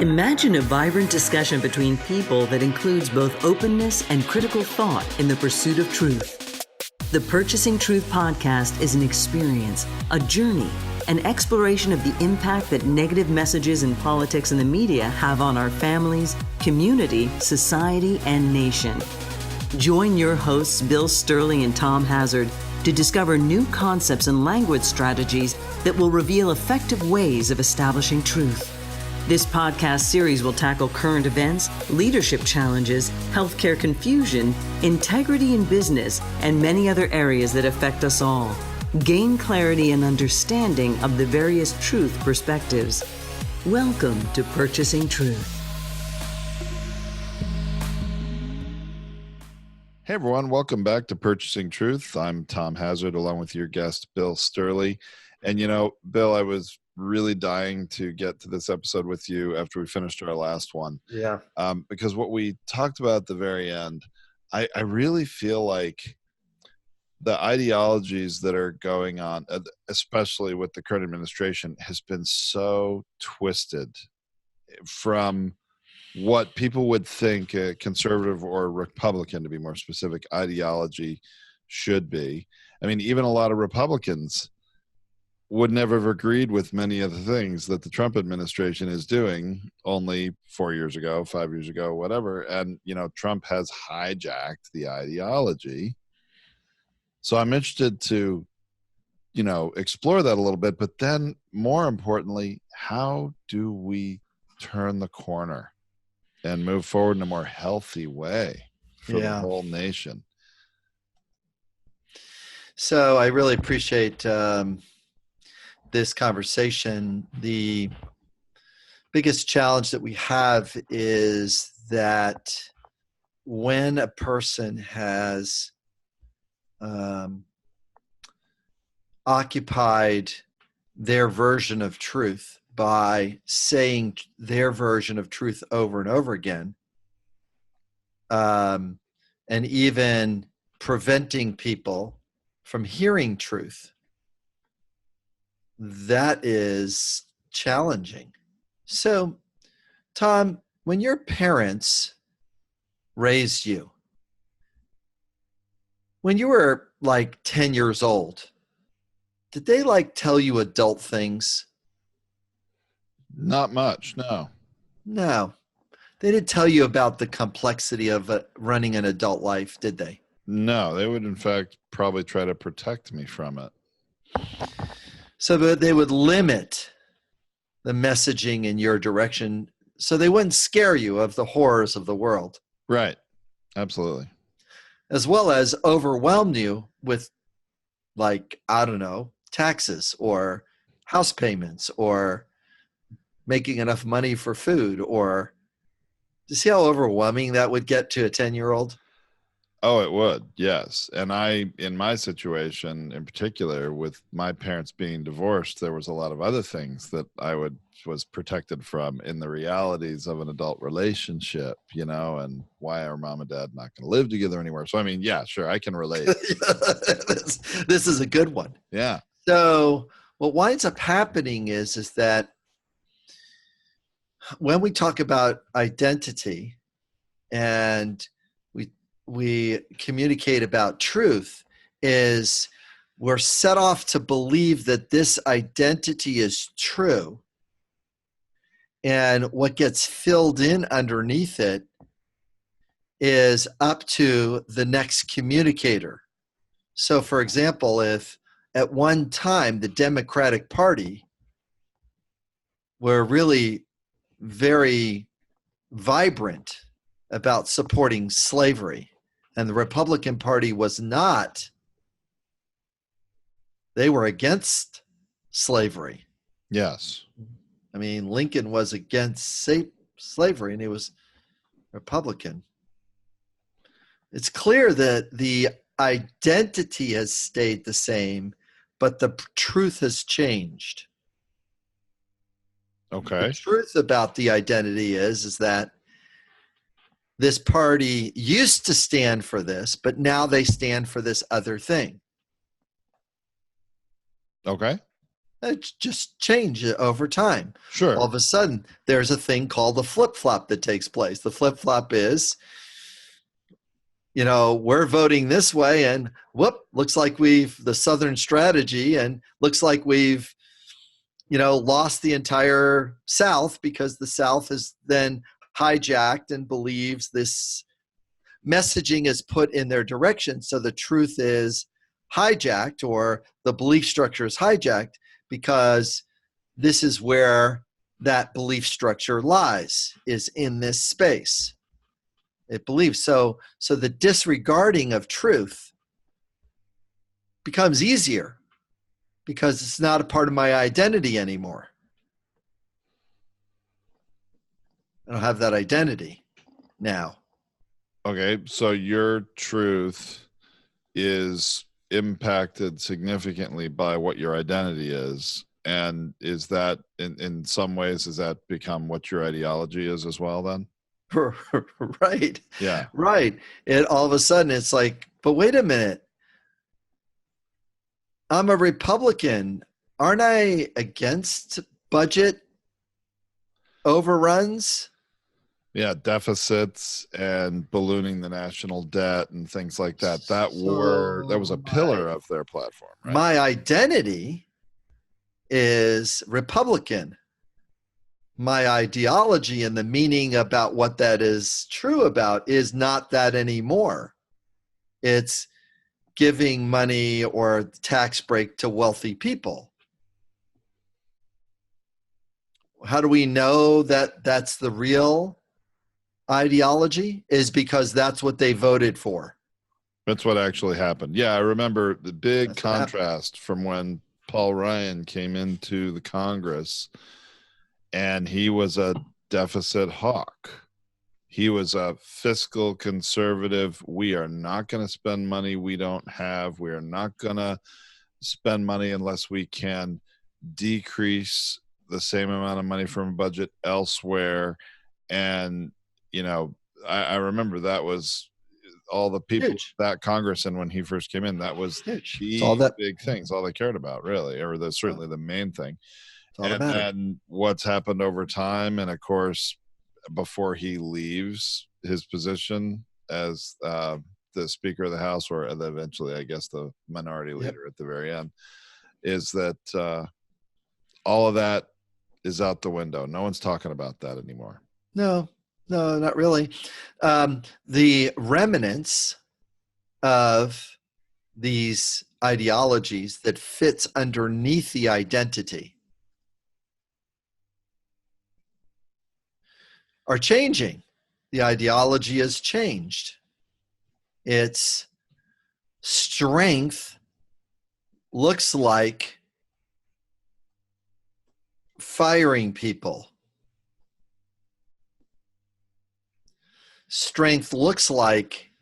Imagine a vibrant discussion between people that includes both openness and critical thought in the pursuit of truth. The Purchasing Truth podcast is an experience, a journey, an exploration of the impact that negative messages in politics and the media have on our families, community, society, and nation. Join your hosts, Bill Stierle and Tom Hazard, to discover new concepts and language strategies that will reveal effective ways of establishing truth. This podcast series will tackle current events, leadership challenges, healthcare confusion, integrity in business, and many other areas that affect us all. Gain clarity and understanding of the various truth perspectives. Welcome to Purchasing Truth. Hey everyone, welcome back to Purchasing Truth. I'm Tom Hazard along with your guest, Bill Stierle. And you know, Bill, I was really dying to get to this episode with you after we finished our last one. Yeah. Because what we talked about at the very end, I really feel like the ideologies that are going on, especially with the current administration, has been so twisted from what people would think a conservative or Republican, to be more specific, ideology should be. I mean, even a lot of Republicans would never have agreed with many of the things that the Trump administration is doing only 4 years ago, 5 years ago, whatever. And, you know, Trump has hijacked the ideology. So I'm interested to, you know, explore that a little bit. But then more importantly, how do we turn the corner and move forward in a more healthy way for the whole nation? So I really appreciate this conversation. The biggest challenge that we have is that when a person has occupied their version of truth by saying their version of truth over and over again, and even preventing people from hearing truth, that is challenging. So, Tom, when your parents raised you, when you were like 10 years old, did they like tell you adult things? Not much, no. No. They didn't tell you about the complexity of running an adult life, did they? No, they would in fact probably try to protect me from it. So that they would limit the messaging in your direction so they wouldn't scare you of the horrors of the world. Right. Absolutely. As well as overwhelm you with, like, I don't know, taxes or house payments or making enough money for food. Or do you see how overwhelming that would get to a 10-year-old? Oh, it would, yes. And in my situation in particular, with my parents being divorced, there was a lot of other things that I was protected from in the realities of an adult relationship, you know, and why are mom and dad not going to live together anymore? So, I mean, yeah, sure, I can relate. This is a good one. Yeah. So what winds up happening is that when we talk about identity and we communicate about truth, is we're set off to believe that this identity is true. And what gets filled in underneath it is up to the next communicator. So, for example, if at one time the Democratic Party were really very vibrant about supporting slavery, and the Republican Party was not, they were against slavery. Yes. I mean, Lincoln was against slavery and he was Republican. It's clear that the identity has stayed the same, but the truth has changed. Okay. The truth about the identity is that this party used to stand for this, but now they stand for this other thing. Okay. It's just change it over time. Sure. All of a sudden, there's a thing called the flip-flop that takes place. The flip-flop is, we're voting this way, and whoop, looks like the Southern strategy, and looks like we've, lost the entire South, because the South is then hijacked and believes this messaging is put in their direction. So the truth is hijacked, or the belief structure is hijacked, because this is where that belief structure lies, is in this space. It believes. So the disregarding of truth becomes easier, because it's not a part of my identity anymore. I don't have that identity now. Okay, so your truth is impacted significantly by what your identity is. And is that, in some ways, does that become what your ideology is as well then? Right. Yeah. Right. And all of a sudden it's like, but wait a minute. I'm a Republican. Aren't I against budget overruns? Yeah, deficits and ballooning the national debt and things like that. That was a pillar of their platform, right? My identity is Republican. My ideology and the meaning about what that is true about is not that anymore. It's giving money or tax break to wealthy people. How do we know that that's the real ideology? Is because that's what they voted for. That's what actually happened. Yeah, I remember the big contrast from when Paul Ryan came into the Congress, and he was a deficit hawk. He was a fiscal conservative. We are not going to spend money we don't have. We are not going to spend money unless we can decrease the same amount of money from a budget elsewhere. And, I remember that was all the people that congressman, when he first came in, that was the big things, all they cared about, really, or certainly the main thing. And then what's happened over time, and of course, before he leaves his position as the Speaker of the House, or eventually, I guess, the minority leader at the very end, is that all of that is out the window. No one's talking about that anymore. No, not really. The remnants of these ideologies that fits underneath the identity are changing. The ideology has changed. Its strength looks like firing people. Strength looks like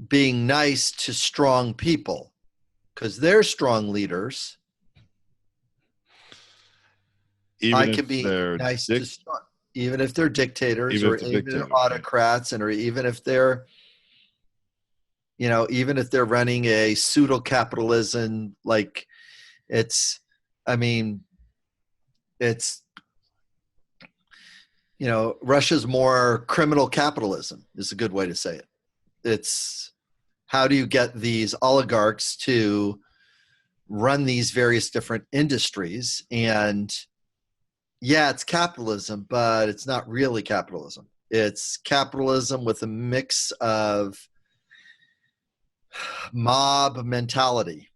being nice to strong people, because they're strong leaders. I can be nice to strong, even if they're dictators, or even if they're autocrats, and or even if they're, even if they're running a pseudo capitalism, like it's Russia's more criminal capitalism is a good way to say it. It's how do you get these oligarchs to run these various different industries? And yeah, it's capitalism, but it's not really capitalism. It's capitalism with a mix of mob mentality.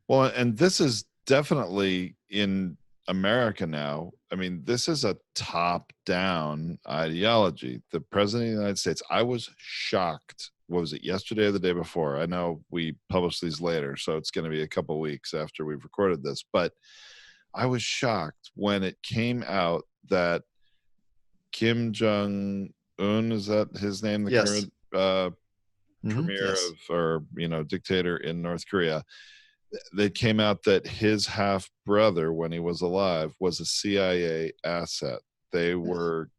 Well, and this is definitely in America now. I mean, this is a top-down ideology. The president of the United States, I was shocked. What was it, yesterday or the day before? I know we published these later, so it's going to be a couple of weeks after we've recorded this. But I was shocked when it came out that Kim Jong-un, is that his name? The current premier of, dictator in North Korea. They came out that his half brother, when he was alive, was a CIA asset. They were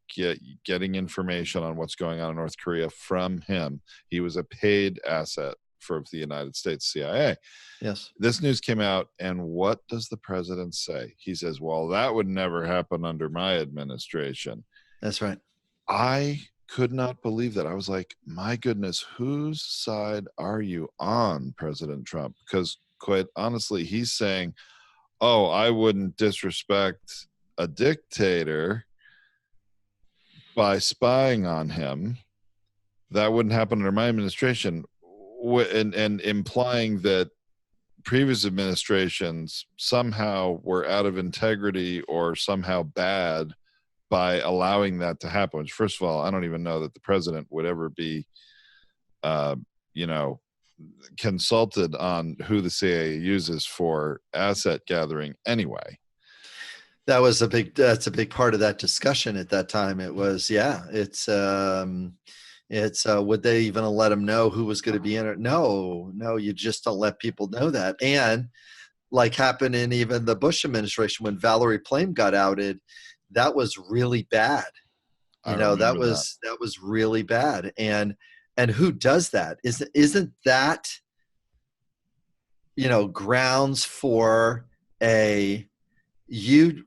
getting information on what's going on in North Korea from him. He was a paid asset for the United States CIA. Yes. This news came out, and what does the president say? He says, well, that would never happen under my administration. That's right. I could not believe that. I was like, my goodness, whose side are you on, President Trump? Because quite honestly, he's saying, oh, I wouldn't disrespect a dictator by spying on him. That wouldn't happen under my administration. And implying that previous administrations somehow were out of integrity or somehow bad by allowing that to happen. Which, first of all, I don't even know that the president would ever be, consulted on who the CIA uses for asset gathering anyway. That's a big part of that discussion at that time. It was, would they even let them know who was going to be in it? No, you just don't let people know that. And like happened in even the Bush administration when Valerie Plame got outed, that was really bad. That was really bad. And who does that? Isn't that, grounds for you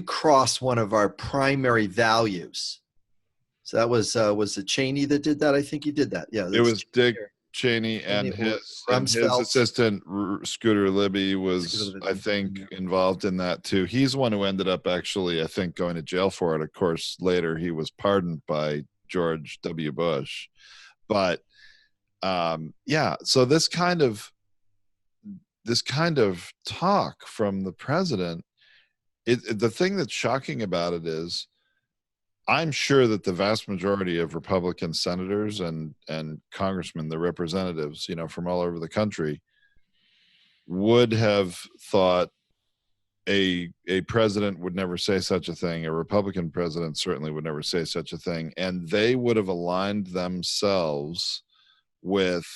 cross one of our primary values. So that was it Cheney that did that? I think he did that. Yeah, it was Dick Cheney and his assistant Scooter Libby was, I think, involved in that too. He's the one who ended up actually, I think, going to jail for it. Of course, later he was pardoned by George W. Bush. But so this kind of talk from the president, the thing that's shocking about it is, I'm sure that the vast majority of Republican senators and congressmen, the representatives, from all over the country, would have thought a president would never say such a thing. A Republican president certainly would never say such a thing. And they would have aligned themselves with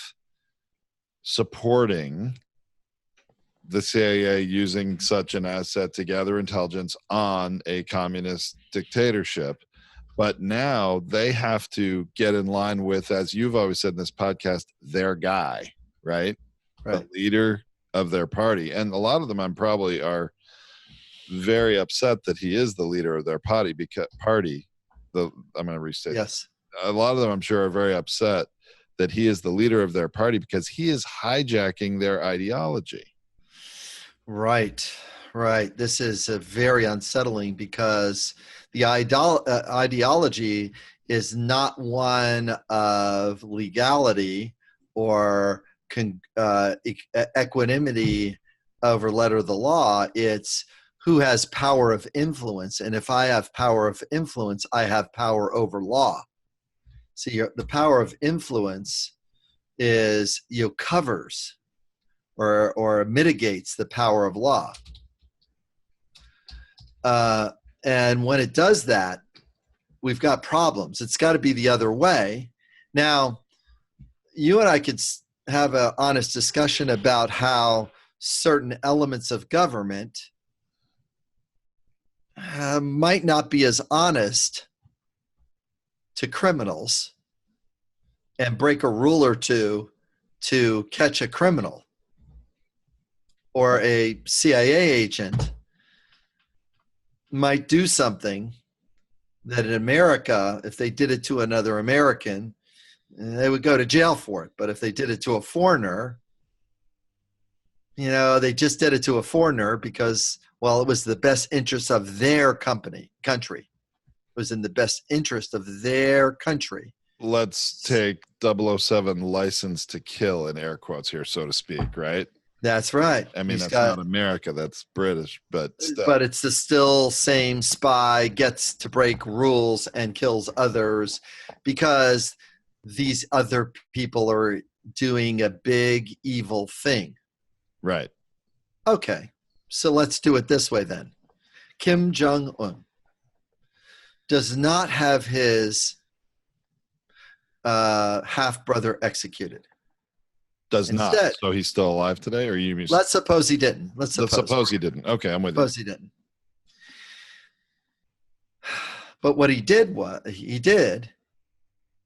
supporting the CIA using such an asset to gather intelligence on a communist dictatorship. But now they have to get in line with, as you've always said in this podcast, their guy, right? The leader of their party. And a lot of them are very upset that he is the leader of their party. I'm going to restate. Yes. A lot of them, I'm sure, are very upset that he is the leader of their party because he is hijacking their ideology. Right. This is very unsettling because the ideology is not one of legality or equanimity over letter of the law. It's who has power of influence. And if I have power of influence, I have power over law. See, the power of influence is, covers or mitigates the power of law. And when it does that, we've got problems. It's got to be the other way. Now, you and I could have an honest discussion about how certain elements of government might not be as honest to criminals and break a rule or two to catch a criminal, or a CIA agent might do something that in America, if they did it to another American, they would go to jail for it. But if they did it to a foreigner, they just did it to a foreigner because, it was the best interest of their country. It was in the best interest of their country. Let's take 007 license to kill in air quotes here, so to speak, right? That's right. I mean, that's not America, that's British, but still. But it's the still same spy gets to break rules and kills others because these other people are doing a big evil thing. Right. Okay. So let's do it this way then. Kim Jong-un does not have his half-brother executed. Instead, not. So he's still alive today, or you mean? Let's suppose he didn't. Let's suppose he didn't. Okay, I'm with you. Suppose he didn't. But what he did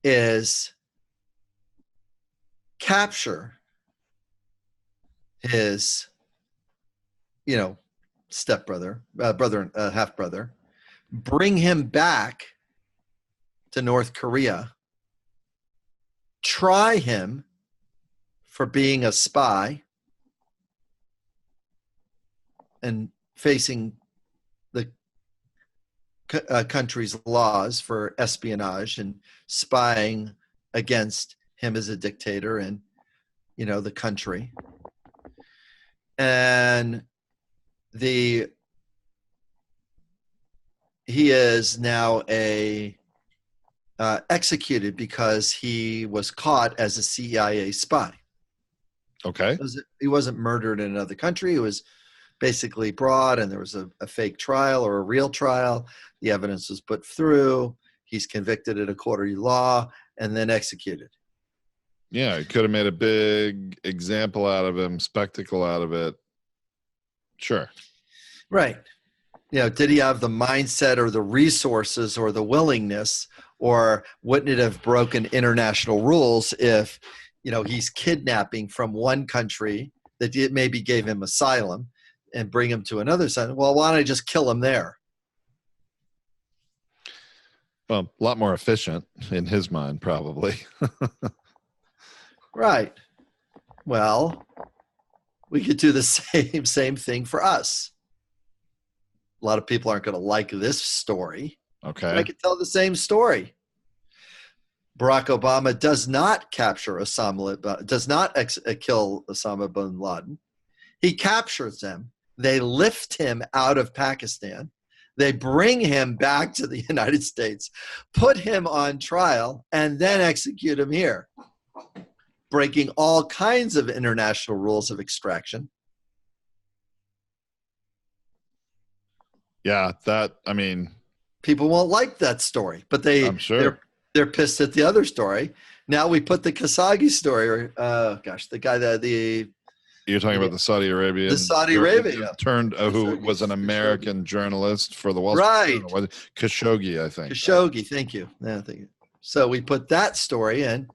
is capture his, stepbrother, brother, half brother, bring him back to North Korea, try him for being a spy and facing the country's laws for espionage and spying against him as a dictator and, the country. And he is now executed because he was caught as a CIA spy. Okay. He wasn't murdered in another country. He was basically brought, and there was a fake trial or a real trial. The evidence was put through. He's convicted at a court of law and then executed. Yeah, it could have made a big example out of him, spectacle out of it. Sure. Right. Did he have the mindset or the resources or the willingness, or wouldn't it have broken international rules if, he's kidnapping from one country that maybe gave him asylum and bring him to another side? Well, why don't I just kill him there? Well, a lot more efficient in his mind, probably. Right. Well, we could do the same thing for us. A lot of people aren't going to like this story. Okay. But I could tell the same story. Barack Obama does not capture Osama, does not kill Osama bin Laden. He captures him. They lift him out of Pakistan. They bring him back to the United States, put him on trial, and then execute him here, breaking all kinds of international rules of extraction. Yeah, people won't like that story, but I'm sure they're pissed at the other story. Now we put the Khashoggi story, the guy that you're talking about the Saudi Arabian. The Saudi Arabia. Who was an American journalist for the Wall Street Journal. Right. Khashoggi, I think. Khashoggi, thank you. Yeah, thank you. So we put that story in.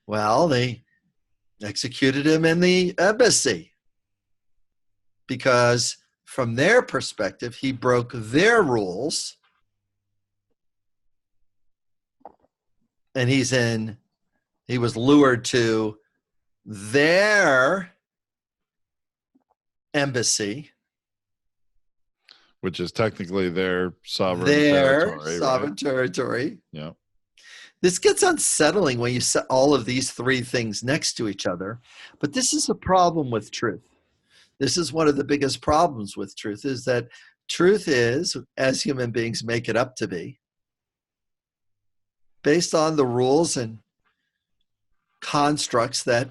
Well, they executed him in the embassy because from their perspective, he broke their rules. And he was lured to their embassy, which is technically their sovereign territory. Yeah. This gets unsettling when you set all of these three things next to each other. But this is a problem with truth. This is one of the biggest problems with truth, is that truth is, as human beings make it up to be, based on the rules and constructs that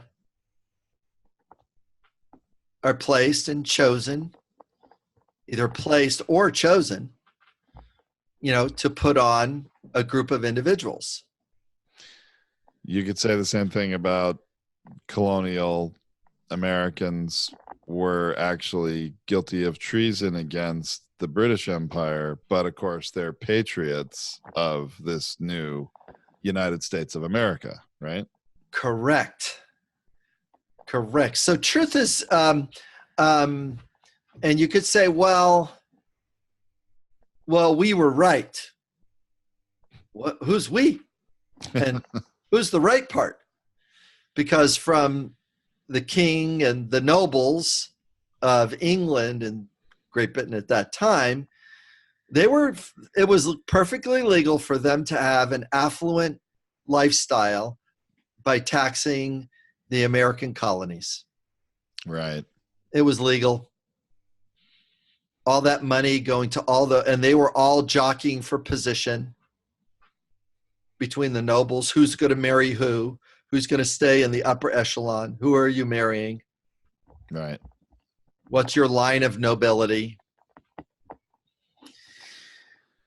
are placed and chosen, either placed or chosen, to put on a group of individuals. You could say the same thing about colonial Americans were actually guilty of treason against the British Empire, but of course they're patriots of this new United States of America, right? Correct. So truth is, and you could say, well, we were right. Who's we? And who's the right part? Because from the king and the nobles of England and Great Britain at that time, it was perfectly legal for them to have an affluent lifestyle by taxing the American colonies. Right. It was legal. All that money going to and they were all jockeying for position between the nobles. Who's going to marry who? Who's going to stay in the upper echelon? Who are you marrying? Right. What's your line of nobility?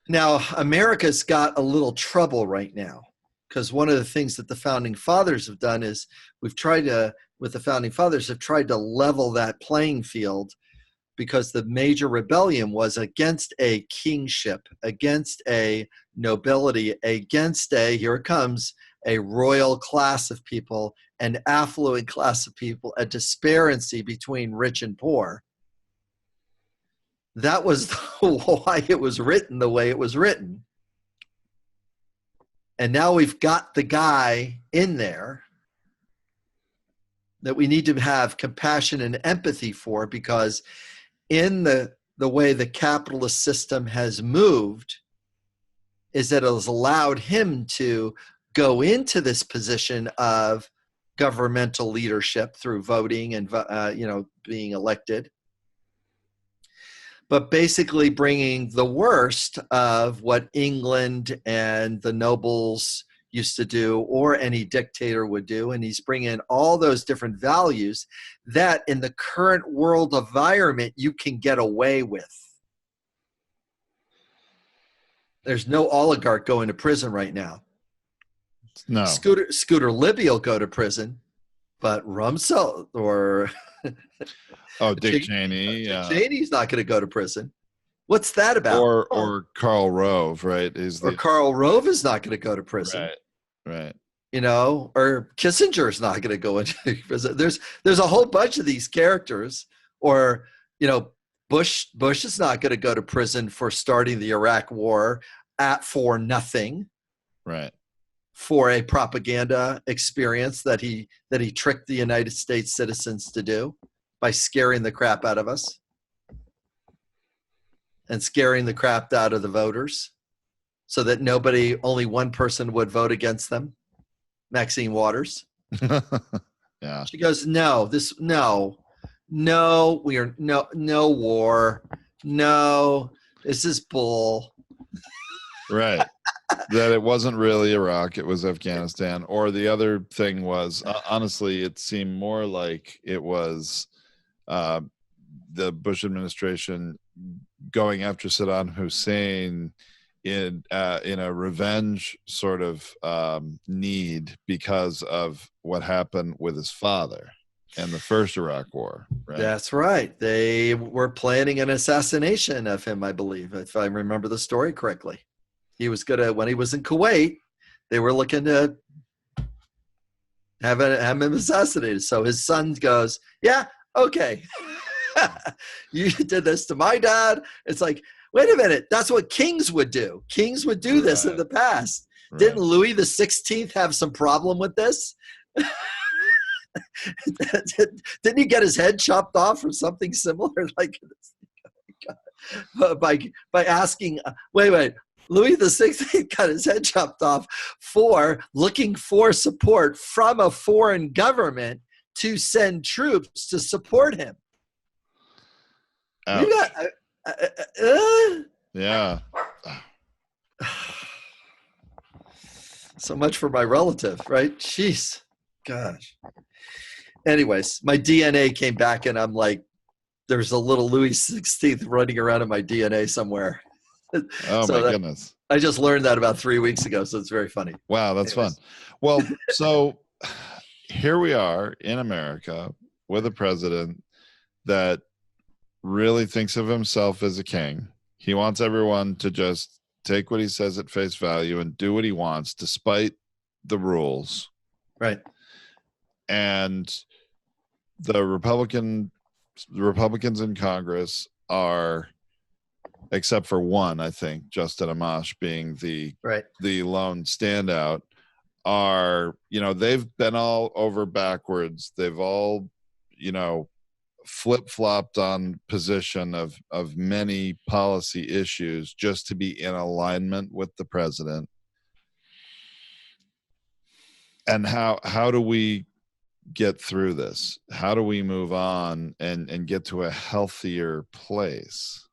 Now, America's got a little trouble right now, because one of the things that the Founding Fathers have done is have tried to level that playing field, because the major rebellion was against a kingship, against a nobility, against here it comes, a royal class of people, an affluent class of people, a disparity between rich and poor. That was why it was written the way it was written. And now we've got the guy in there that we need to have compassion and empathy for, because in the way the capitalist system has moved is that it has allowed him to go into this position of governmental leadership through voting and being elected, but basically bringing the worst of what England and the nobles used to do, or any dictator would do, and he's bringing all those different values that in the current world environment you can get away with. There's no oligarch going to prison right now. No. Scooter Libby will go to prison, but Rumsfeld or Dick Cheney. Dick Cheney's not going to go to prison. What's that about? Or Karl Rove, right? Karl Rove is not going to go to prison. Right. Or Kissinger's not going to go into prison. There's a whole bunch of these characters. Or, Bush is not going to go to prison for starting the Iraq War for nothing. Right. For a propaganda experience that he tricked the United States citizens to do by scaring the crap out of us and scaring the crap out of the voters so that only one person would vote against them, Maxine Waters. Yeah. She goes, no, war. No, this is bull. Right. That it wasn't really Iraq, it was Afghanistan. Or the other thing was, honestly, it seemed more like it was the Bush administration going after Saddam Hussein in a revenge sort of need because of what happened with his father in the first Iraq War. Right? That's right. They were planning an assassination of him, I believe, if I remember the story correctly. He was when he was in Kuwait, they were looking to have him assassinated. So his son goes, yeah, okay. You did this to my dad. It's like, wait a minute. That's what kings would do. Kings would do this in the past. Right. Didn't Louis the 16th have some problem with this? Didn't he get his head chopped off or something similar like this? By asking, wait, Louis the 16th got his head chopped off for looking for support from a foreign government to send troops to support him. You got, yeah. So much for my relative, right? Jeez. Gosh. Anyways, my DNA came back and I'm like, there's a little Louis XVI running around in my DNA somewhere. Oh, my goodness. I just learned that about 3 weeks ago, so it's very funny. Wow, that's fun. Well, so here we are in America with a president that really thinks of himself as a king. He wants everyone to just take what he says at face value and do what he wants despite the rules. Right. And the Republicans in Congress are, except for one, I think, Justin Amash being the lone standout, are, they've been all over backwards. They've all, flip-flopped on position of many policy issues just to be in alignment with the president. And how do we get through this? How do we move on and get to a healthier place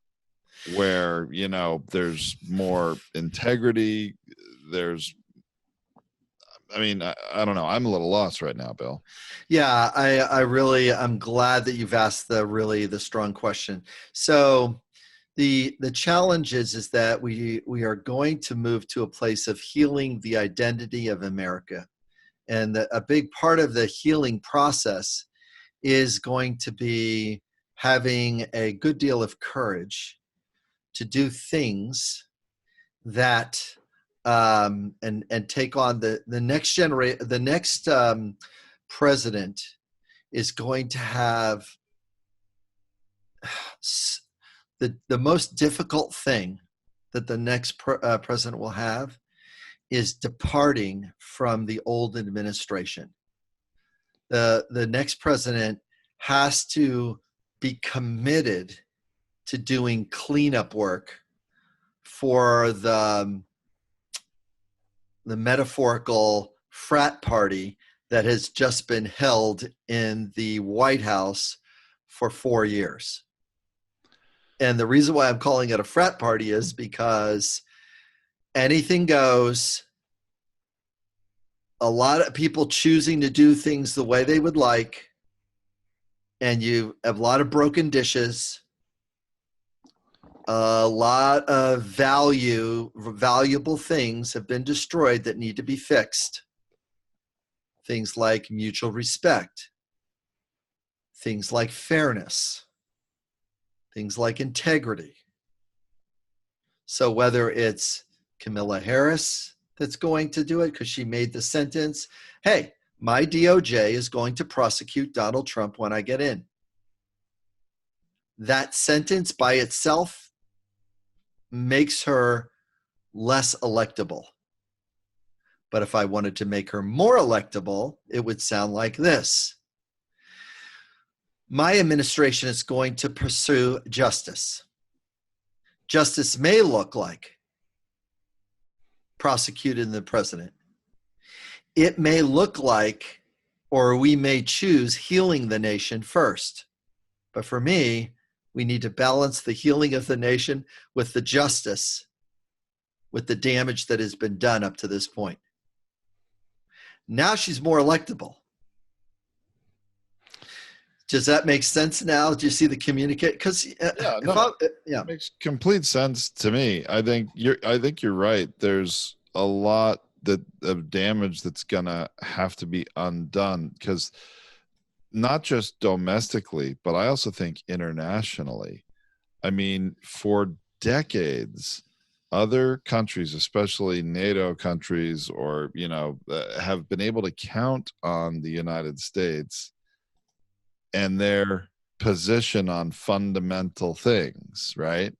where, there's more integrity? I don't know. I'm a little lost right now, Bill. Yeah, I'm glad that you've asked the strong question. So the challenge is that we are going to move to a place of healing the identity of America. And a big part of the healing process is going to be having a good deal of courage to do things that and take on the next generation. The next president is going to have the most difficult thing that the next president will have is departing from the old administration. The next president has to be committed to doing cleanup work for the metaphorical frat party that has just been held in the White House for 4 years. And the reason why I'm calling it a frat party is because anything goes. A lot of people choosing to do things the way they would like, and you have a lot of broken dishes, a lot of valuable things have been destroyed that need to be fixed. Things like mutual respect, things like fairness, things like integrity. So whether it's Kamala Harris that's going to do it because she made the sentence, hey, my DOJ is going to prosecute Donald Trump when I get in. That sentence by itself makes her less electable. But if I wanted to make her more electable, it would sound like this. My administration is going to pursue justice. Justice may look like prosecuting the president. It may look like, or we may choose, healing the nation first. But for me, we need to balance the healing of the nation with the justice, with the damage that has been done up to this point. Now she's more electable. Does that make sense now? Do you see the communicate? Because it makes complete sense to me. I think you're right. There's a lot of damage that's gonna have to be undone, because not just domestically, but I also think internationally. I mean, for decades, other countries, especially NATO countries, or have been able to count on the United States and their position on fundamental things, right?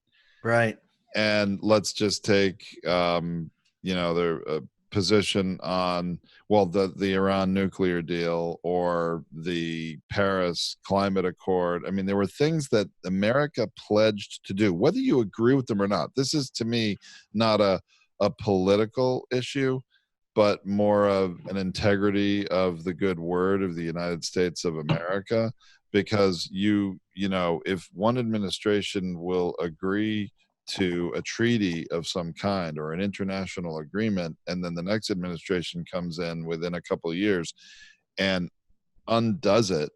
Right. And let's just take, their position on, well, the Iran nuclear deal or the Paris Climate Accord. I mean, there were things that America pledged to do, whether you agree with them or not. This is, to me, not a political issue, but more of an integrity of the good word of the United States of America. Because if one administration will agree to a treaty of some kind or an international agreement, and then the next administration comes in within a couple of years and undoes it,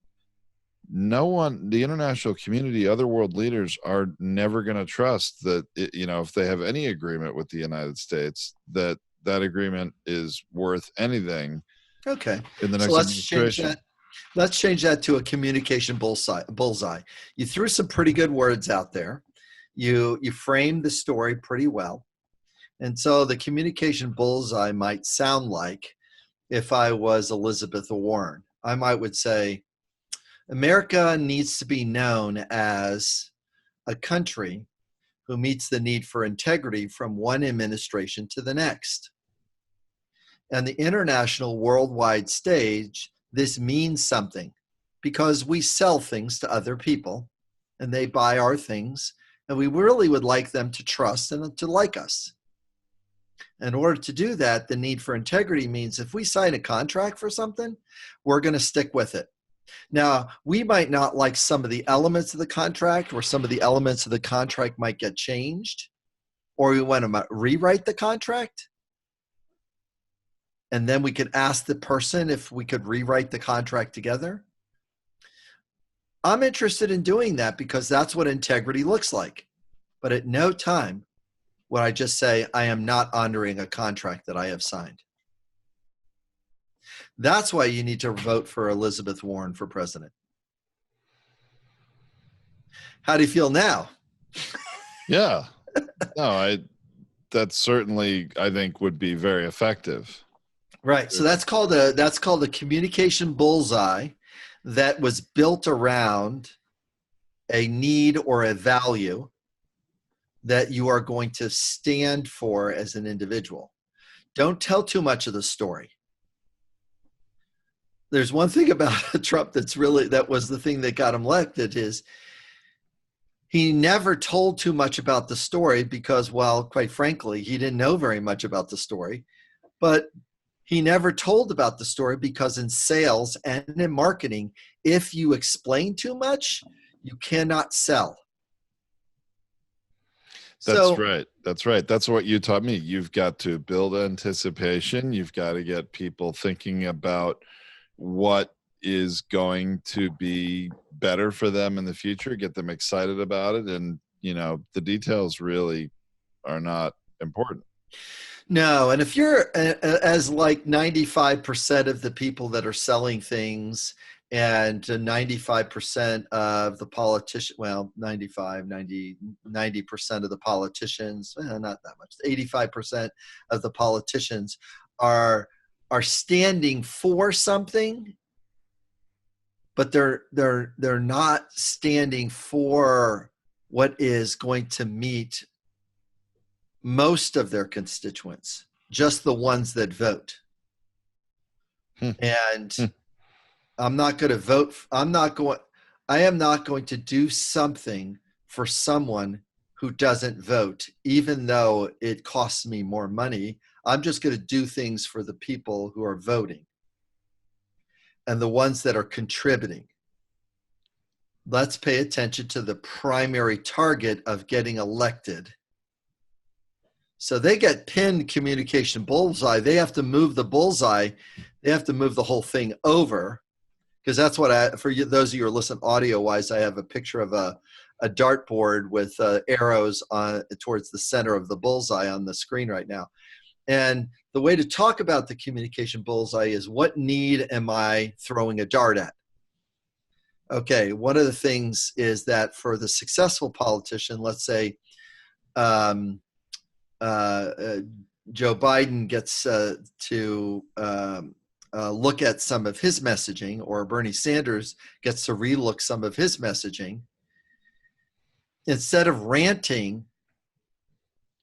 the international community, other world leaders are never going to trust that, if they have any agreement with the United States, that agreement is worth anything. Okay. In the next administration. Let's change that to a communication bullseye. You threw some pretty good words out there. You framed the story pretty well. And so the communication bullseye might sound like, if I was Elizabeth Warren, I would say, America needs to be known as a country who meets the need for integrity from one administration to the next. And the international worldwide stage, this means something, because we sell things to other people and they buy our things, and we really would like them to trust and to like us. In order to do that, the need for integrity means if we sign a contract for something, we're going to stick with it. Now, we might not like some of the elements of the contract, or some of the elements of the contract might get changed, or we want to rewrite the contract. And then we could ask the person if we could rewrite the contract together. I'm interested in doing that because that's what integrity looks like. But at no time would I just say, I am not honoring a contract that I have signed. That's why you need to vote for Elizabeth Warren for president. How do you feel now? Yeah. No, that certainly, I think, would be very effective. Right. So that's called a communication bullseye that was built around a need or a value that you are going to stand for as an individual. Don't tell too much of the story. There's one thing about Trump that was the thing that got him elected, is he never told too much about the story because, well, quite frankly, he didn't know very much about the story. But he never told about the story because in sales and in marketing, if you explain too much, you cannot sell. That's right. That's right. That's what you taught me. You've got to build anticipation. You've got to get people thinking about what is going to be better for them in the future, get them excited about it. And, the details really are not important. No, and if you're as like 95% of the people that are selling things and 95% of the politician, well, 90% of the politicians, not that much, 85% of the politicians are standing for something, but they're not standing for what is going to meet most of their constituents, just the ones that vote. And I am not going to do something for someone who doesn't vote, even though it costs me more money. I'm just going to do things for the people who are voting and the ones that are contributing. Let's pay attention to the primary target of getting elected. So they get pinned communication bullseye. They have to move the bullseye. They have to move the whole thing over, because that's what for you, those of you who are listening audio wise, I have a picture of a dartboard with arrows towards the center of the bullseye on the screen right now. And the way to talk about the communication bullseye is, what need am I throwing a dart at? Okay, one of the things is that for the successful politician, let's say Joe Biden gets to look at some of his messaging, or Bernie Sanders gets to relook some of his messaging. Instead of ranting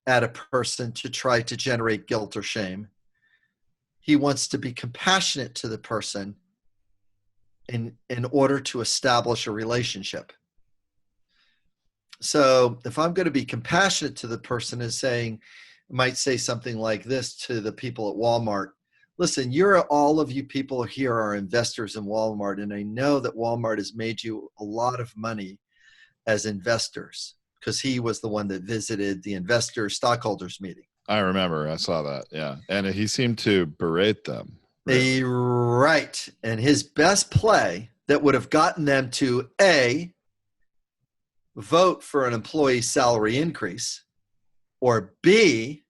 at a person to try to generate guilt or shame, he wants to be compassionate to the person in order to establish a relationship. So if I'm going to be compassionate to the person, might say something like this to the people at Walmart. Listen, all of you people here are investors in Walmart, and I know that Walmart has made you a lot of money as investors, because he was the one that visited the investor stockholders meeting. I remember. I saw that. Yeah. And he seemed to berate them. Really. Right. And his best play that would have gotten them to A, vote for an employee salary increase, or B,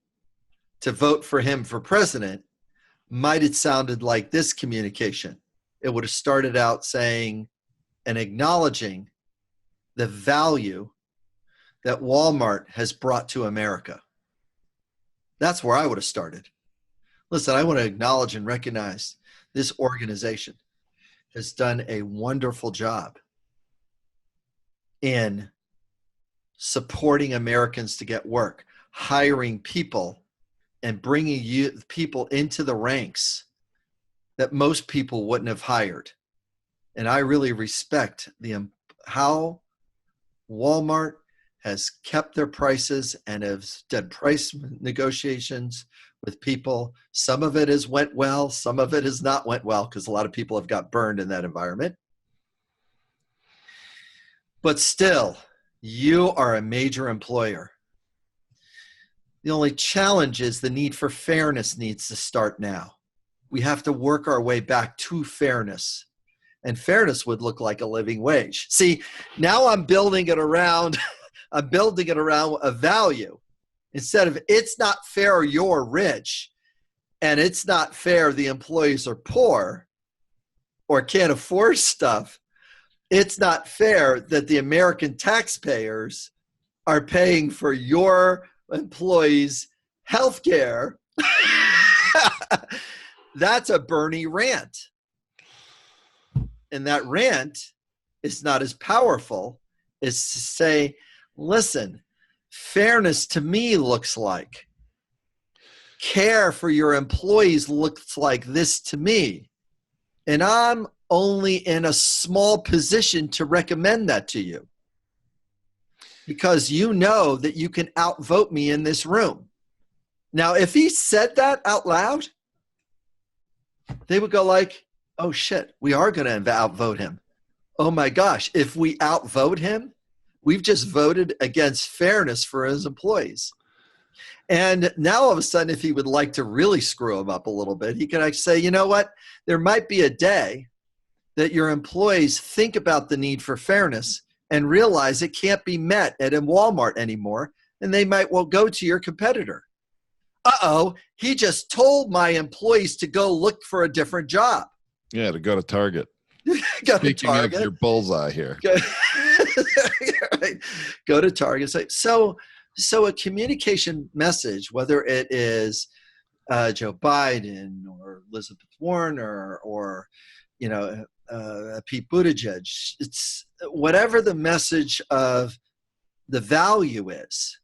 to vote for him for president, might have sounded like this communication. It would have started out saying and acknowledging the value that Walmart has brought to America. That's where I would have started. Listen, I want to acknowledge and recognize this organization has done a wonderful job in supporting Americans to get work, hiring people, and bringing people into the ranks that most people wouldn't have hired. And I really respect how Walmart has kept their prices and has done price negotiations with people. Some of it has went well, some of it has not went well, because a lot of people have got burned in that environment. But still, you are a major employer. The only challenge is the need for fairness needs to start now. We have to work our way back to fairness. And fairness would look like a living wage. See, now I'm building it around a value. Instead of, it's not fair you're rich, and it's not fair the employees are poor or can't afford stuff. It's not fair that the American taxpayers are paying for your employees healthcare, that's a Bernie rant. And that rant is not as powerful as to say, listen, fairness to me looks like, care for your employees looks like this to me. And I'm only in a small position to recommend that to you, because you know that you can outvote me in this room. Now, if he said that out loud, they would go like, oh shit, we are going to outvote him. Oh my gosh, if we outvote him, we've just voted against fairness for his employees. And now all of a sudden, if he would like to really screw him up a little bit, he can actually say, you know what, there might be a day that your employees think about the need for fairness and realize it can't be met at a Walmart anymore, and they might well go to your competitor. Uh-oh, he just told my employees to go look for a different job. Yeah, to go to Target. Speaking of your bullseye here. Go to Target. So a communication message, whether it is Joe Biden or Elizabeth Warren or Pete Buttigieg, it's whatever the message of the value is.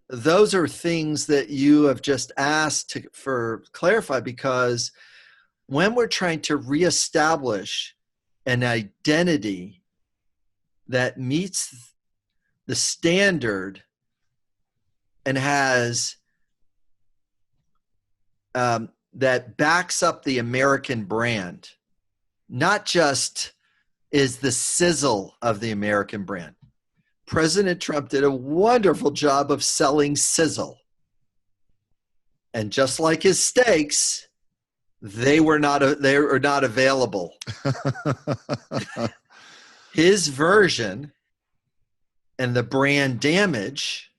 Those are things that you have just asked for clarify, because when we're trying to reestablish an identity that meets the standard and has that backs up the American brand, not just is the sizzle of the American brand. President Trump did a wonderful job of selling sizzle. And just like his steaks, they were not available. His version and the brand damage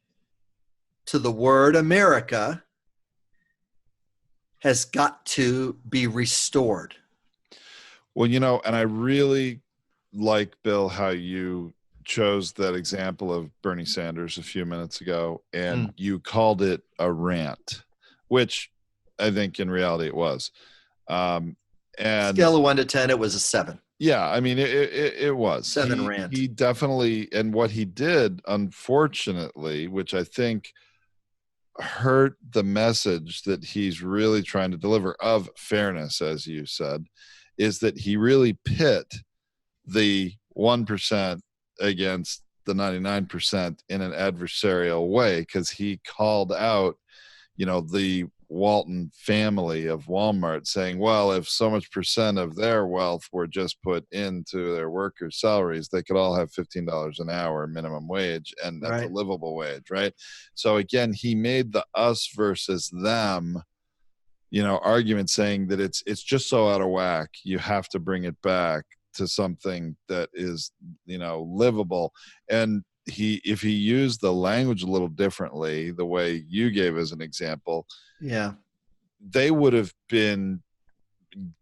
to the word America has got to be restored. Well, and I really like, Bill, how you chose that example of Bernie Sanders a few minutes ago, and you called it a rant, which I think in reality it was. And scale of 1 to 10, it was a 7. Yeah, I mean, it was 7 rant. He definitely, and what he did, unfortunately, which I think hurt the message that he's really trying to deliver of fairness, as you said, is that he really pit the 1% against the 99% in an adversarial way, because he called out, the Walton family of Walmart, saying, well, if so much percent of their wealth were just put into their workers' salaries, they could all have $15 an hour minimum wage, and that's a livable wage, right? So again, he made the us versus them, argument, saying that it's just so out of whack, you have to bring it back to something that is, livable. And if he used the language a little differently, the way you gave as an example, they would have been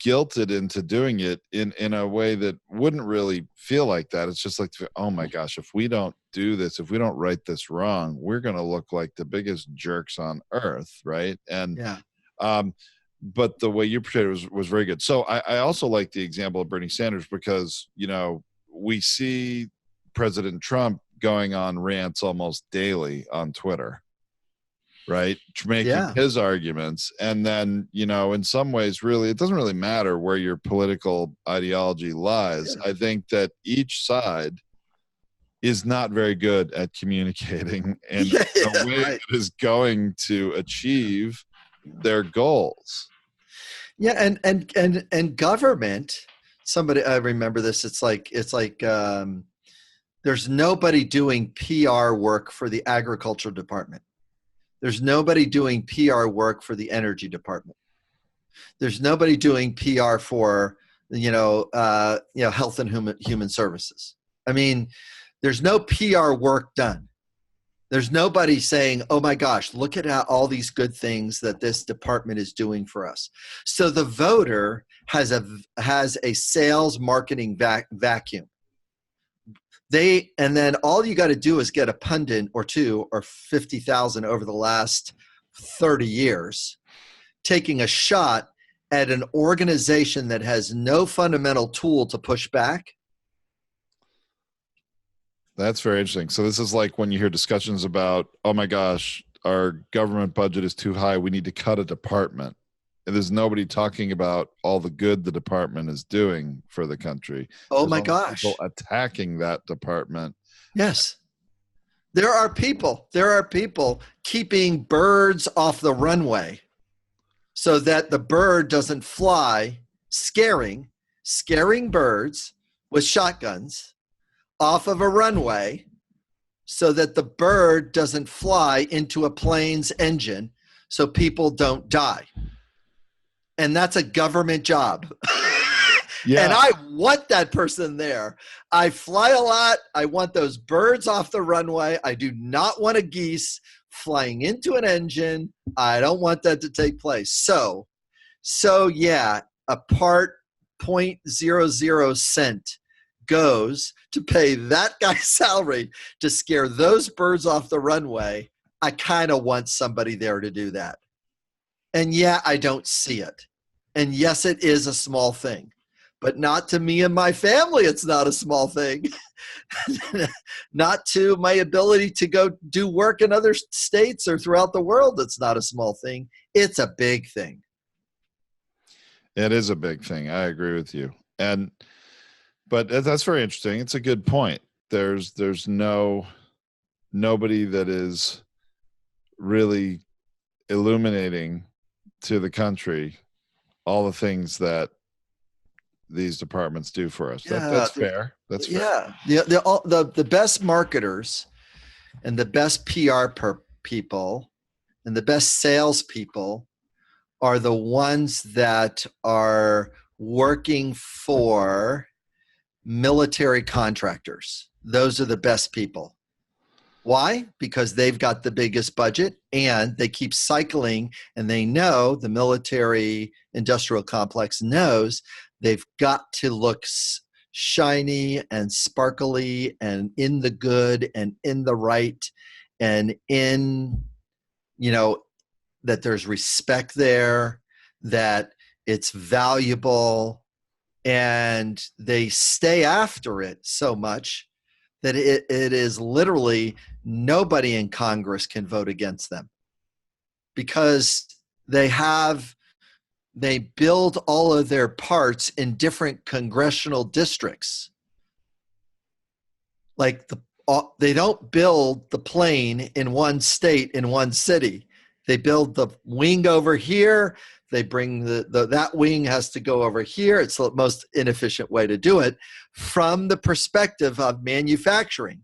guilted into doing it in a way that wouldn't really feel like that. It's just like, oh my gosh, if we don't do this, if we don't write this wrong, we're going to look like the biggest jerks on earth, right? And but the way you portrayed it was very good. So I also like the example of Bernie Sanders, because we see President Trump going on rants almost daily on Twitter, right? Making his arguments. And then, in some ways, really, it doesn't really matter where your political ideology lies. I think that each side is not very good at communicating in a way that is going to achieve their goals. Yeah. And government, somebody, I remember this. It's like, there's nobody doing PR work for the agriculture department. There's nobody doing PR work for the energy department. There's nobody doing PR for, health and human services. I mean, there's no PR work done. There's nobody saying, oh my gosh, look at all these good things that this department is doing for us. So the voter has a sales marketing vacuum. And then all you got to do is get a pundit or two or 50,000 over the last 30 years, taking a shot at an organization that has no fundamental tool to push back. That's very interesting. So this is like when you hear discussions about, oh my gosh, our government budget is too high, we need to cut a department. And there's nobody talking about all the good the department is doing for the country. Oh there's my gosh. People attacking that department. Yes. There are people keeping birds off the runway so that the bird doesn't fly, scaring birds with shotguns off of a runway so that the bird doesn't fly into a plane's engine so people don't die. And that's a government job. Yeah. And I want that person there. I fly a lot. I want those birds off the runway. I do not want a geese flying into an engine. I don't want that to take place. So yeah, a part 0.00 cent goes to pay that guy's salary to scare those birds off the runway. I kind of want somebody there to do that. And yeah, I don't see it. And yes, it is a small thing. But not to me and my family, it's not a small thing. Not to my ability to go do work in other states or throughout the world, it's not a small thing. It's a big thing. It is a big thing. I agree with you. But that's very interesting. It's a good point. There's nobody that is really illuminating to the country all the things that these departments do for us. Yeah, that's fair. That's fair. Yeah. The best marketers and the best PR people and the best salespeople are the ones that are working for military contractors. Those are the best people. Why? Because they've got the biggest budget and they keep cycling, and they know, the military industrial complex knows, they've got to look shiny and sparkly and in the good and in the right and in, that there's respect there, that it's valuable, and they stay after it so much that it is literally nobody in Congress can vote against them, because they build all of their parts in different congressional districts. Like they don't build the plane in one state, in one city. They build the wing over here. They bring that wing has to go over here. It's the most inefficient way to do it from the perspective of manufacturing.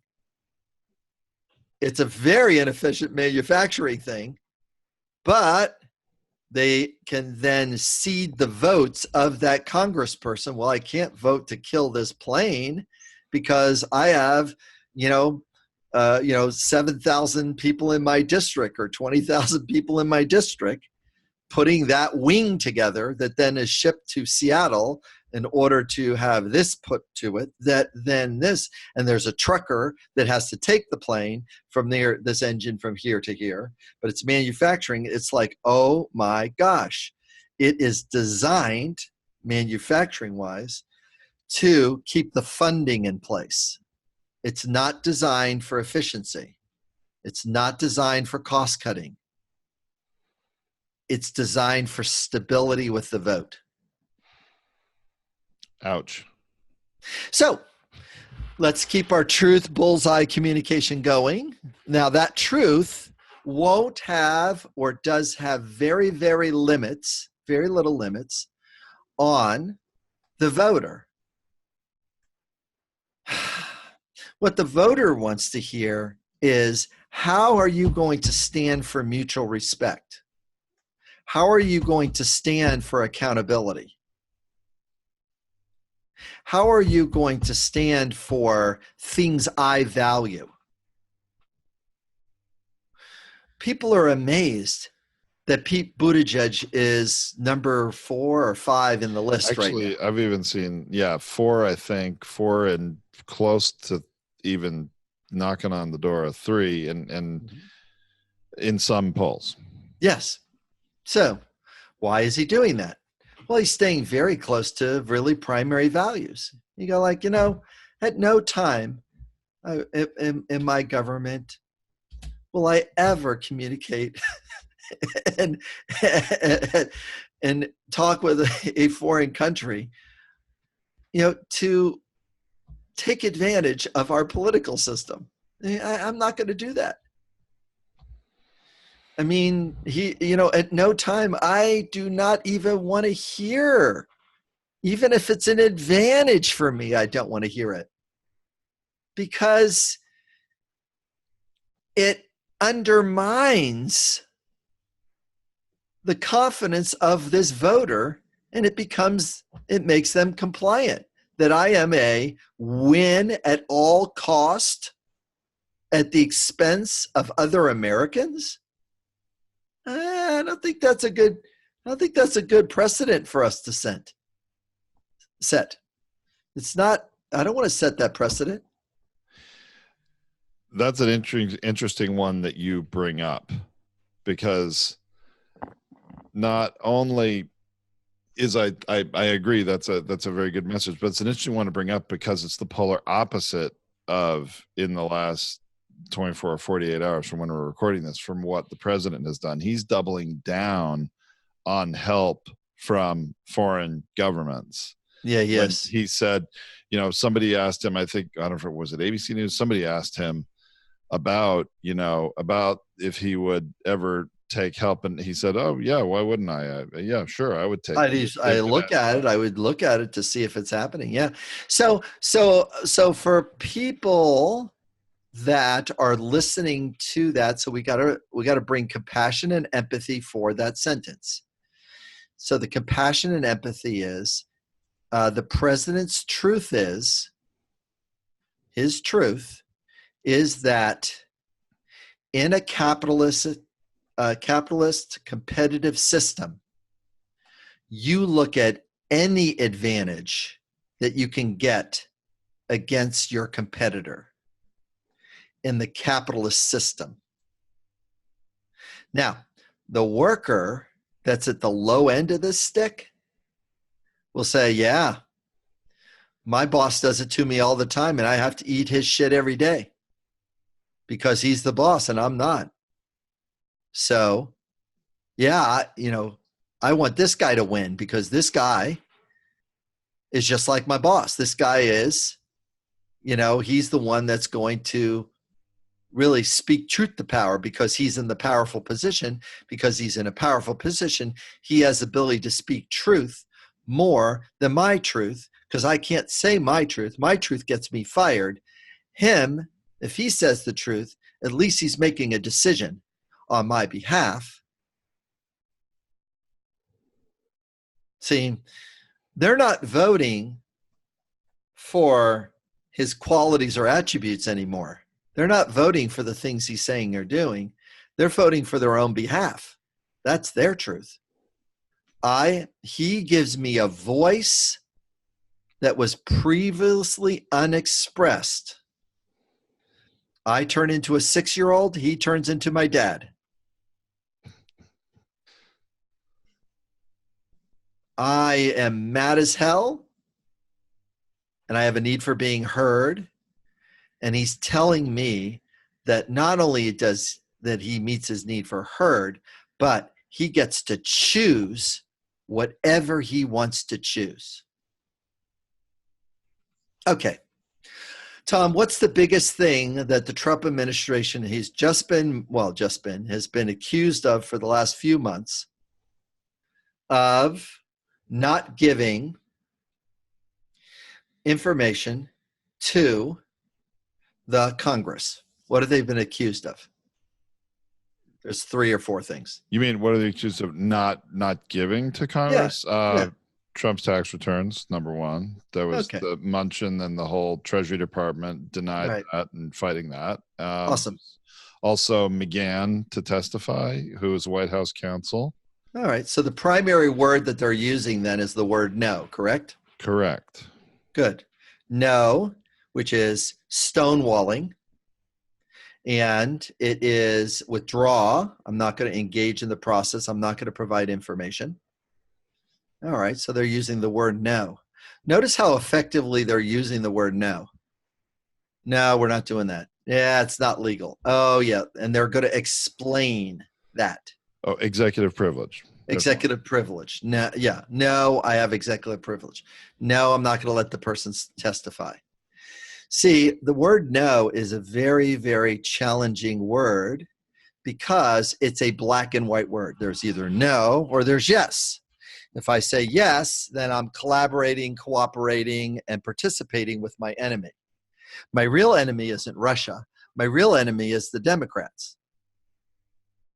It's a very inefficient manufacturing thing, but they can then seed the votes of that congressperson. Well, I can't vote to kill this plane because I have, 7,000 people in my district or 20,000 people in my district putting that wing together that then is shipped to Seattle in order to have this put to it, that then this, and there's a trucker that has to take the plane from there, this engine from here to here, but it's manufacturing. It's like, oh my gosh, it is designed manufacturing wise to keep the funding in place. It's not designed for efficiency. It's not designed for cost cutting. It's designed for stability with the vote. Ouch. So let's keep our truth bullseye communication going. Now, that truth won't have, or does have, very, very little limits on the voter. What the voter wants to hear is, how are you going to stand for mutual respect? How are you going to stand for accountability? How are you going to stand for things I value? People are amazed that Pete Buttigieg is number 4 or 5 in the list. Actually, right now. I've even seen, 4, I think, 4 and close to even knocking on the door of 3 and in some polls. Yes. So why is he doing that? Well, he's staying very close to really primary values. You go like, at no time in my government will I ever communicate and and talk with a foreign country, to take advantage of our political system. I'm not going to do that. I mean, at no time, I do not even want to hear, even if it's an advantage for me, I don't want to hear it, because it undermines the confidence of this voter, and it makes them compliant that I am a win at all cost at the expense of other Americans. I don't think that's a good precedent for us to set. It's not. I don't want to set that precedent. That's an interesting one that you bring up, because not only is I agree that's a very good message, but it's an interesting one to bring up because it's the polar opposite of, in the last 24 or 48 hours from when we're recording this, from what the president has done. He's doubling down on help from foreign governments. Yeah, yes. When he said, somebody asked him, I don't know if it was at ABC News, somebody asked him about if he would ever take help, and he said, "Oh yeah, why wouldn't I? Yeah, sure, I would take." I look at it. I would look at it to see if it's happening. Yeah. So for people that are listening to that, so we gotta bring compassion and empathy for that sentence. So the compassion and empathy is the president's truth is, his truth is that in a capitalist competitive system, you look at any advantage that you can get against your competitor in the capitalist system. Now, the worker that's at the low end of this stick will say, yeah, my boss does it to me all the time, and I have to eat his shit every day because he's the boss and I'm not. So, yeah, I want this guy to win because this guy is just like my boss. This guy is, he's the one that's going to really speak truth to power because he's in the powerful position. Because he's in a powerful position, he has the ability to speak truth more than my truth, because I can't say my truth. My truth gets me fired. Him, if he says the truth, at least he's making a decision on my behalf. See, they're not voting for his qualities or attributes anymore. They're not voting for the things he's saying or doing. They're voting for their own behalf. That's their truth. He gives me a voice that was previously unexpressed. I turn into a 6-year-old. He turns into my dad. I am mad as hell, and I have a need for being heard. And he's telling me that not only does that he meets his need for heard, but he gets to choose whatever he wants to choose. Okay. Tom, what's the biggest thing that the Trump administration has been accused of for the last few months of not giving information to the Congress? What have they been accused of? There's 3 or 4 things. You mean what are they accused of not giving to Congress? Yeah. Trump's tax returns, number one. There was the Munchin and the whole Treasury Department denied that and fighting that. Awesome. Also, McGahn to testify, who is White House counsel. All right. So the primary word that they're using then is the word no, correct? Correct. Good. No, which is stonewalling. And it is withdraw. I'm not going to engage in the process. I'm not going to provide information. All right, so they're using the word no. Notice how effectively they're using the word no. No, we're not doing that. Yeah, it's not legal. Oh, yeah, and they're going to explain that. Oh, executive privilege. Executive privilege. No, yeah, no, I have executive privilege. No, I'm not going to let the person testify. See, the word no is a very, very challenging word because it's a black and white word. There's either no or there's yes. If I say yes, then I'm collaborating, cooperating, and participating with my enemy. My real enemy isn't Russia. My real enemy is the Democrats.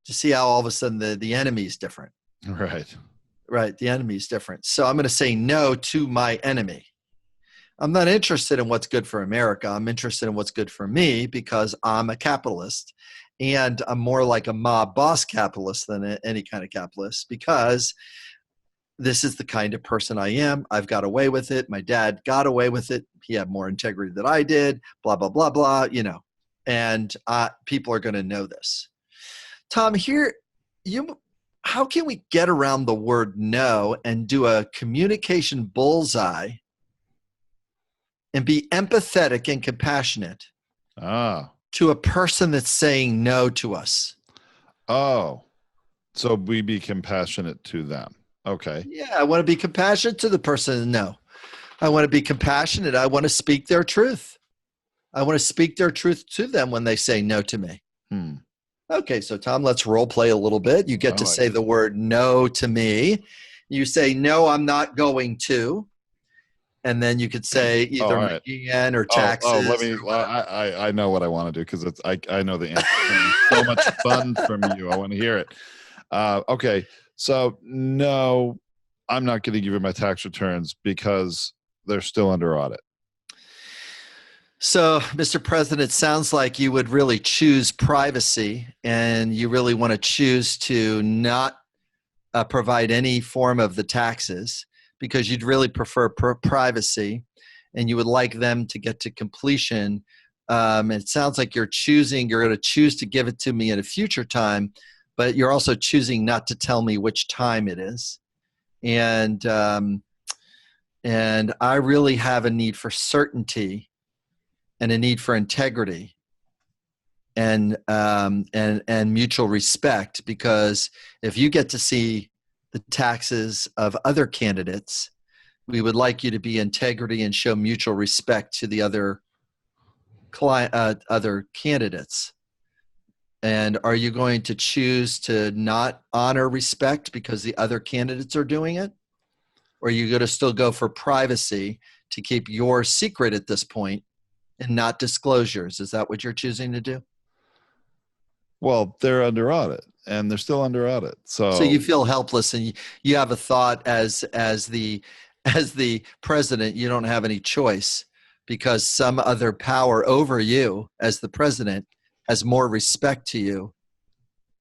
To see how all of a sudden the enemy is different. Right. Right, the enemy is different. So I'm going to say no to my enemy. I'm not interested in what's good for America. I'm interested in what's good for me because I'm a capitalist, and I'm more like a mob boss capitalist than any kind of capitalist because this is the kind of person I am. I've got away with it. My dad got away with it. He had more integrity than I did, blah, blah, blah, blah, and people are going to know this. Tom, how can we get around the word no and do a communication bullseye and be empathetic and compassionate to a person that's saying no to us? Oh, so we be compassionate to them. Okay. Yeah, I want to be compassionate to the person. No, I want to be compassionate. I want to speak their truth. I want to speak their truth to them when they say no to me. Okay, so Tom, let's role play a little bit. You get to say the word no to me. You say, no, I'm not going to. And then you could say either McGeehan or taxes. I know what I want to do because I know the answer. It's so much fun from you. I want to hear it. Okay. So no, I'm not going to give you my tax returns because they're still under audit. So, Mr. President, it sounds like you would really choose privacy and you really want to choose to not provide any form of the taxes because you'd really prefer privacy and you would like them to get to completion. It sounds like you're going to choose to give it to me at a future time, but you're also choosing not to tell me which time it is. And I really have a need for certainty and a need for integrity and mutual respect, because if you get to see the taxes of other candidates, we would like you to be integrity and show mutual respect to the other candidates. And are you going to choose to not honor respect because the other candidates are doing it? Or are you going to still go for privacy to keep your secret at this point and not disclosures? Is that what you're choosing to do? Well, they're under audit and they're still under audit. So you feel helpless and you have a thought as the president, you don't have any choice because some other power over you as the president has more respect to you,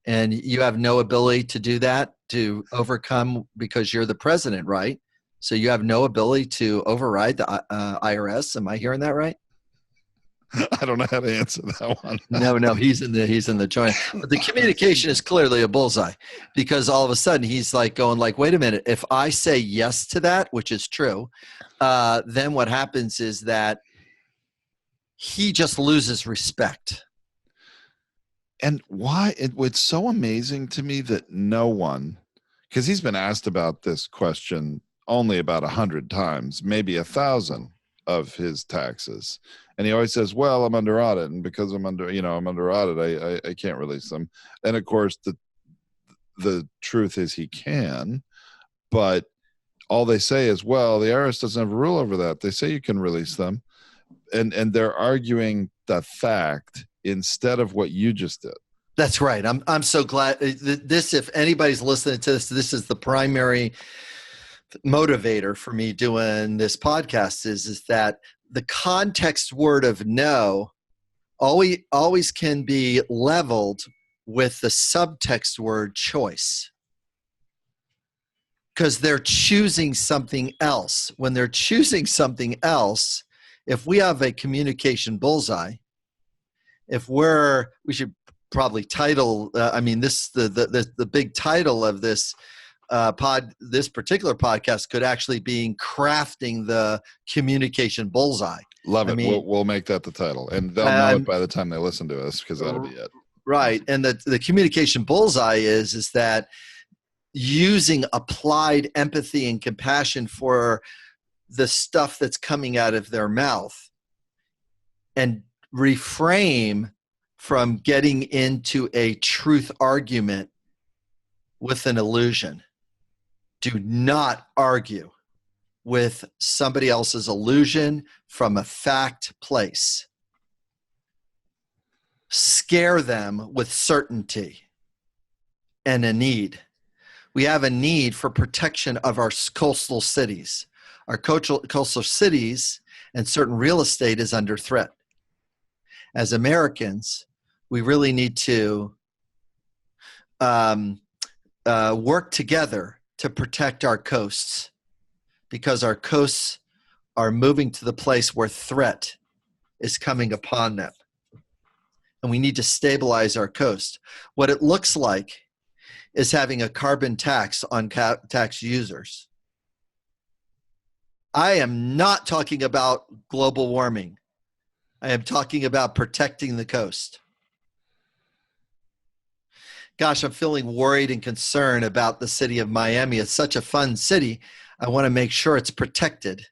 and you have no ability to do that, to overcome, because you're the president, right? So you have no ability to override the IRS. Am I hearing that right? I don't know how to answer that one. No, he's in the joint. But the communication is clearly a bullseye, because all of a sudden he's like going like, wait a minute, if I say yes to that, which is true, then what happens is that he just loses respect. And why it's so amazing to me that no one, because he's been asked about this question only about 100 times, maybe 1,000 of his taxes. And he always says, well, I'm under audit. And because I'm under audit, I can't release them. And of course, the truth is he can, but all they say is, well, the IRS doesn't have a rule over that. They say you can release them. And they're arguing the fact instead of what you just did. That's right. I'm so glad this, if anybody's listening to this, this is the primary motivator for me doing this podcast is that the context word of no always can be leveled with the subtext word choice, because they're choosing something else. When they're choosing something else, if we have a communication bullseye, we should probably title, the big title of this this particular podcast could actually be crafting the communication bullseye. Love it. We'll make that the title, and they'll know it by the time they listen to us, because that'll be it. Right. And the communication bullseye is that using applied empathy and compassion for the stuff that's coming out of their mouth, and reframe from getting into a truth argument with an illusion. Do not argue with somebody else's illusion from a fact place. Scare them with certainty and a need. We have a need for protection of our coastal cities. Our coastal cities and certain real estate is under threat. As Americans, we really need to work together to protect our coasts, because our coasts are moving to the place where threat is coming upon them. And we need to stabilize our coast. What it looks like is having a carbon tax on tax users. I am not talking about global warming. I am talking about protecting the coast. Gosh, I'm feeling worried and concerned about the city of Miami. It's such a fun city. I want to make sure it's protected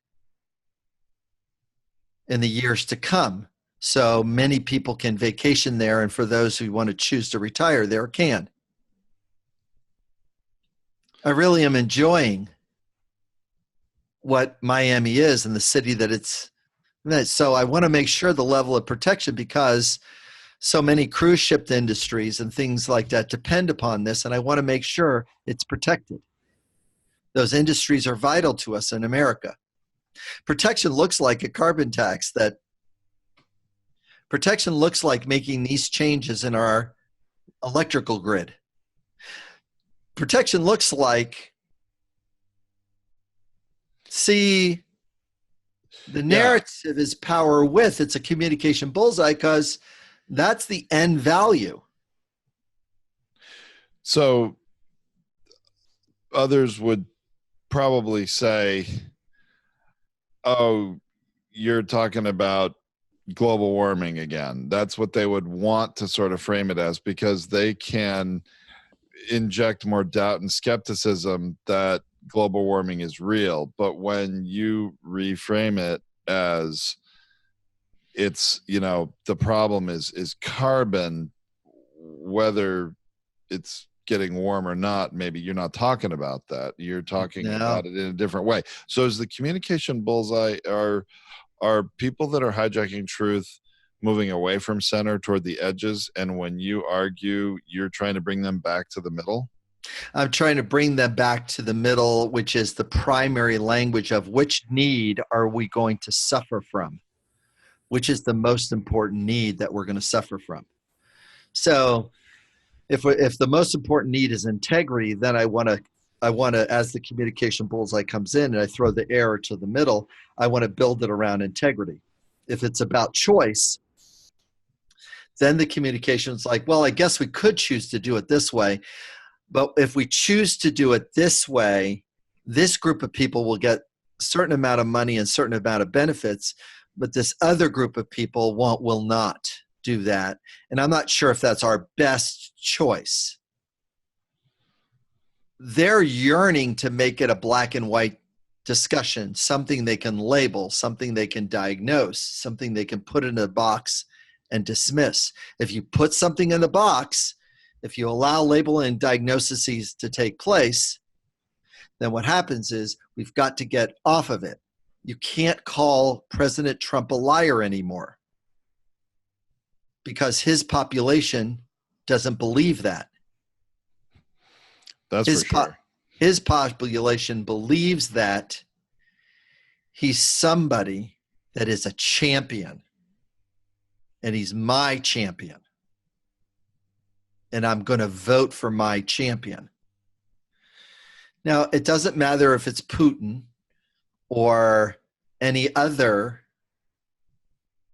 in the years to come, so many people can vacation there, and for those who want to choose to retire there can. I really am enjoying what Miami is and the city that it's. So I want to make sure the level of protection, because so many cruise ship industries and things like that depend upon this, and I want to make sure it's protected. Those industries are vital to us in America. Protection looks like a carbon tax. Protection looks like making these changes in our electrical grid. Protection looks like, the narrative is power with. It's a communication bullseye, because that's the end value. So others would probably say, oh, you're talking about global warming again. That's what they would want to sort of frame it as, because they can inject more doubt and skepticism that global warming is real. But when you reframe it as, it's, the problem is carbon, whether it's getting warm or not, maybe you're not talking about that. You're talking about it in a different way. So is the communication bullseye, are people that are hijacking truth moving away from center toward the edges, and when you argue, you're trying to bring them back to the middle? I'm trying to bring them back to the middle, which is the primary language of which need are we going to suffer from? Which is the most important need that we're going to suffer from? So if the most important need is integrity, then I want to, as the communication bullseye comes in and I throw the arrow to the middle, I want to build it around integrity. If it's about choice, then the communication is like, well, I guess we could choose to do it this way. But if we choose to do it this way, this group of people will get a certain amount of money and a certain amount of benefits, but this other group of people will not do that. And I'm not sure if that's our best choice. They're yearning to make it a black and white discussion, something they can label, something they can diagnose, something they can put in a box and dismiss. If you put something in the box, if you allow label and diagnoses to take place, then what happens is we've got to get off of it. You can't call President Trump a liar anymore, because his population doesn't believe that. That's for sure. His population believes that he's somebody that is a champion, and he's my champion, and I'm going to vote for my champion. Now, it doesn't matter if it's Putin or any other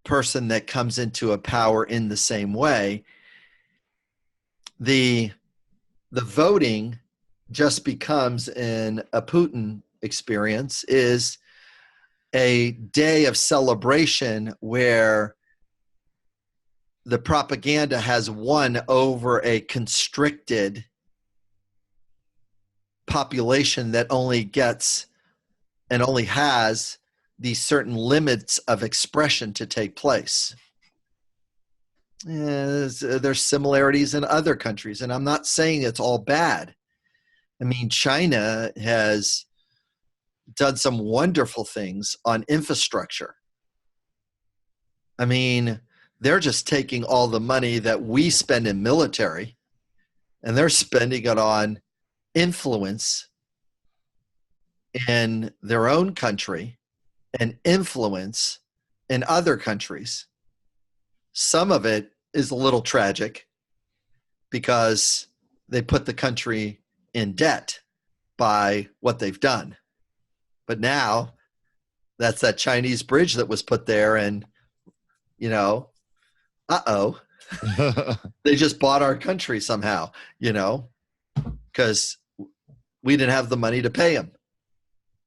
person that comes into a power in the same way, the voting just becomes, in a Putin experience, is a day of celebration where the propaganda has won over a constricted population that only gets and only has these certain limits of expression to take place. There's similarities in other countries, and I'm not saying it's all bad. I mean, China has done some wonderful things on infrastructure. I mean, they're just taking all the money that we spend in military, and they're spending it on influence in their own country and influence in other countries. Some of it is a little tragic because they put the country in debt by what they've done. But now that's that Chinese bridge that was put there, and, you know, they just bought our country somehow, you know, because we didn't have the money to pay them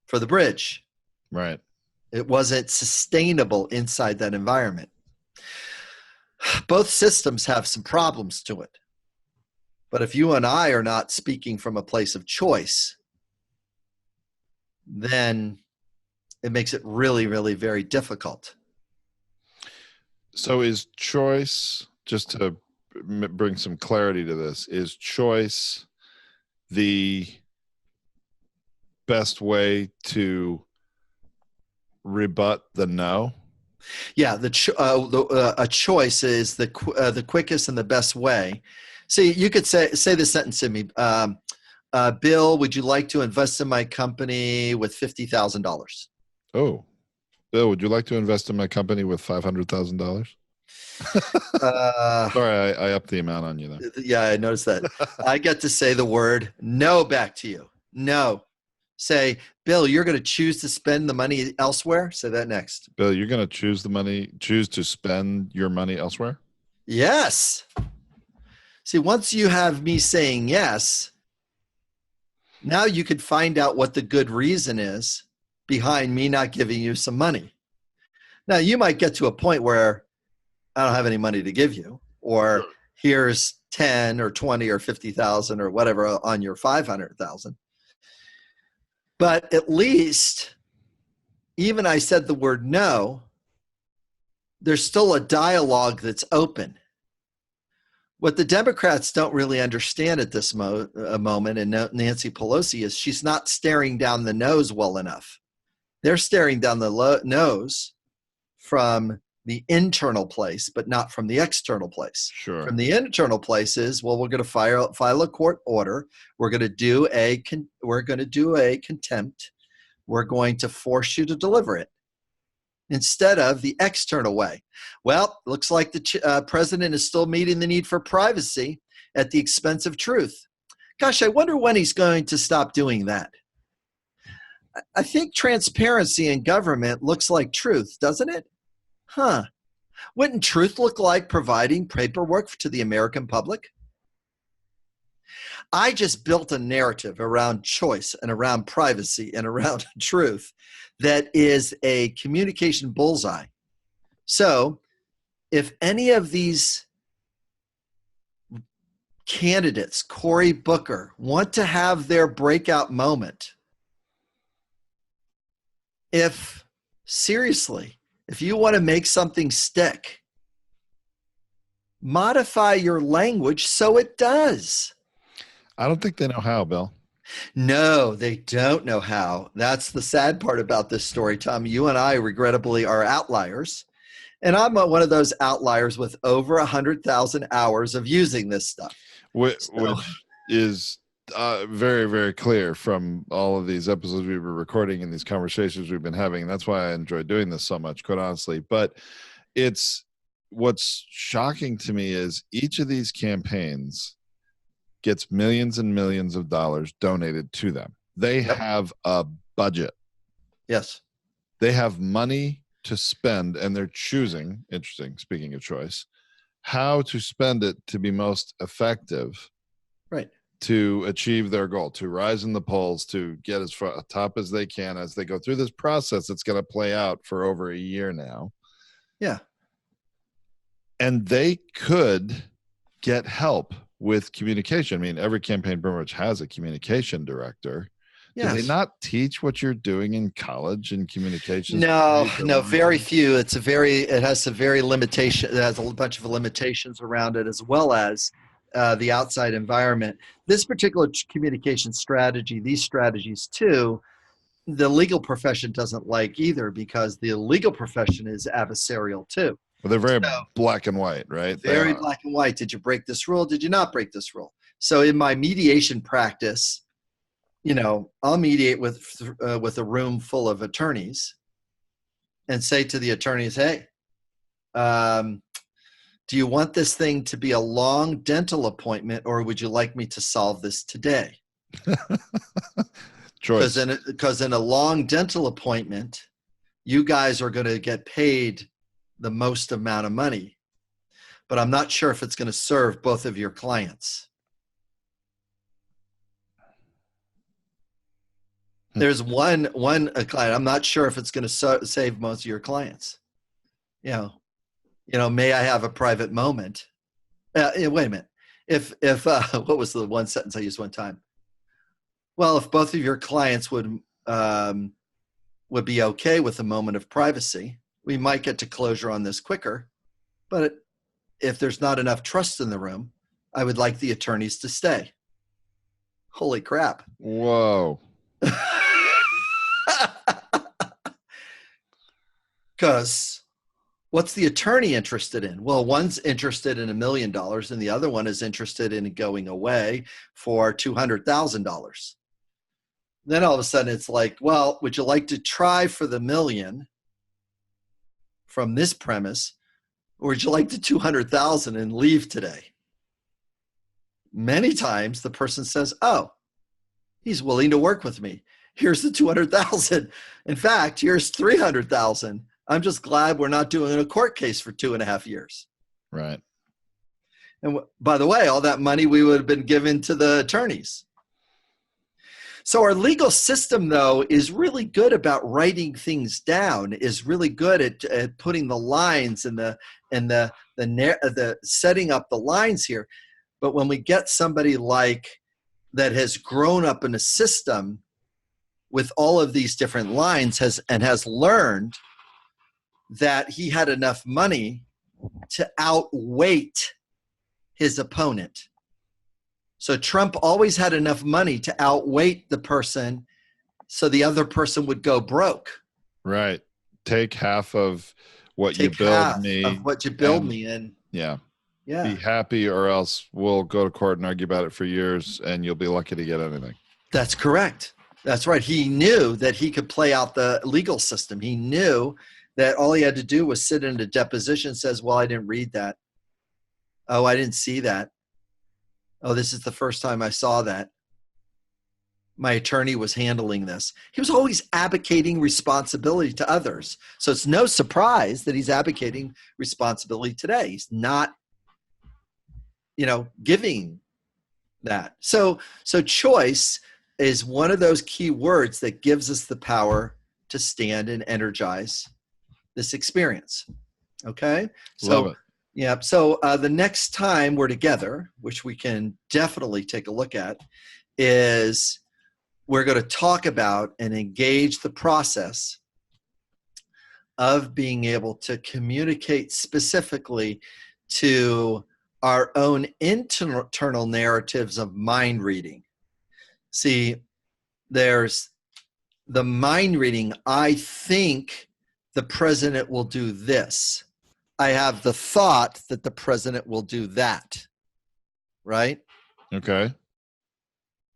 for the bridge. Right. It wasn't sustainable inside that environment. Both systems have some problems to it. But if you and I are not speaking from a place of choice, then it makes it really, really very difficult. So is choice, just to bring some clarity to this, is choice the best way to rebut the no? Yeah, a choice is the quickest and the best way. See, you could say this sentence to me. Bill, would you like to invest in my company with $50,000? Oh, Bill, would you like to invest in my company with $500,000? Sorry, I upped the amount on you there. Yeah, I noticed that. I get to say the word no back to you. No. Say, Bill, you're going to choose to spend the money elsewhere? Say that next. Bill, you're going to choose to spend your money elsewhere? Yes. See, once you have me saying yes, now you could find out what the good reason is behind me not giving you some money. Now, you might get to a point where I don't have any money to give you, or here's 10 or 20 or 50,000 or whatever on your 500,000. But at least, even I said the word no, there's still a dialogue that's open. What the Democrats don't really understand at this moment, and Nancy Pelosi, is she's not staring down the nose well enough. They're staring down the nose from the internal place, but not from the external place. Sure. From the internal place is, well, we're going to file a court order. We're going to do a contempt. We're going to force you to deliver it, instead of the external way. Well, looks like the president is still meeting the need for privacy at the expense of truth. Gosh, I wonder when he's going to stop doing that. I think transparency in government looks like truth, doesn't it? Huh. Wouldn't truth look like providing paperwork to the American public? I just built a narrative around choice and around privacy and around truth that is a communication bullseye. So if any of these candidates, Cory Booker, want to have their breakout moment, if you want to make something stick, modify your language so it does. I don't think they know how, Bill. No, they don't know how. That's the sad part about this story, Tom. You and I, regrettably, are outliers. And I'm one of those outliers with over 100,000 hours of using this stuff. Which is very, very clear from all of these episodes we were recording and these conversations we've been having. And that's why I enjoy doing this so much, quite honestly. But what's shocking to me is each of these campaigns gets millions and millions of dollars donated to them. They have a budget. Yes. They have money to spend, and they're choosing, interesting, speaking of choice, how to spend it to be most effective, right, to achieve their goal, to rise in the polls, to get as far top as they can as they go through this process that's going to play out for over a year now. yeah, And they could get help with communication. I mean, every campaign pretty much has a communication director. yes. Do they not teach what you're doing in college in communications? No, very few. It has some very limitation. It has a bunch of limitations around it, as well as the outside environment. This particular communication strategy, these strategies too, the legal profession doesn't like either, because the legal profession is adversarial too. Well, they're very black and white, right? Very black and white. Did you break this rule? Did you not break this rule? So in my mediation practice, I'll mediate with a room full of attorneys and say to the attorneys, hey, do you want this thing to be a long dental appointment, or would you like me to solve this today? Choice. Because in a long dental appointment, you guys are going to get paid the most amount of money, but I'm not sure if it's going to serve both of your clients. There's one client, I'm not sure if it's going to save most of your clients. May I have a private moment? Wait a minute. If what was the one sentence I used one time? Well, if both of your clients would be okay with a moment of privacy, we might get to closure on this quicker. But if there's not enough trust in the room, I would like the attorneys to stay. Holy crap. Whoa. Because what's the attorney interested in? Well, one's interested in $1 million and the other one is interested in going away for $200,000. Then all of a sudden it's like, well, would you like to try for the $1 million from this premise, or would you like the $200,000 and leave today? Many times the person says, oh, he's willing to work with me. Here's the $200,000. In fact, here's $300,000. I'm just glad we're not doing a court case for 2.5 years. Right. And by the way, all that money we would have been given to the attorneys. So our legal system, though, is really good about writing things down, is really good at putting the lines and the setting up the lines here. But when we get somebody that has grown up in a system with all of these different lines has learned that he had enough money to outweight his opponent. So Trump always had enough money to outweight the person so the other person would go broke. Right. Take half of what you build me. Of what you build me in. Yeah. Yeah. Be happy, or else we'll go to court and argue about it for years and you'll be lucky to get anything. That's correct. That's right. He knew that he could play out the legal system. He knew that all he had to do was sit in a deposition, says, well, I didn't read that. Oh, I didn't see that. Oh, this is the first time I saw that. My attorney was handling this. He was always advocating responsibility to others. So it's no surprise that he's advocating responsibility today. He's not, giving that. So choice is one of those key words that gives us the power to stand and energize this experience. Okay? Love it. Yeah. So the next time we're together, which we can definitely take a look at, is we're going to talk about and engage the process of being able to communicate specifically to our own internal narratives of mind reading. See, there's the mind reading. I think the president will do this. I have the thought that the president will do that. Right? Okay.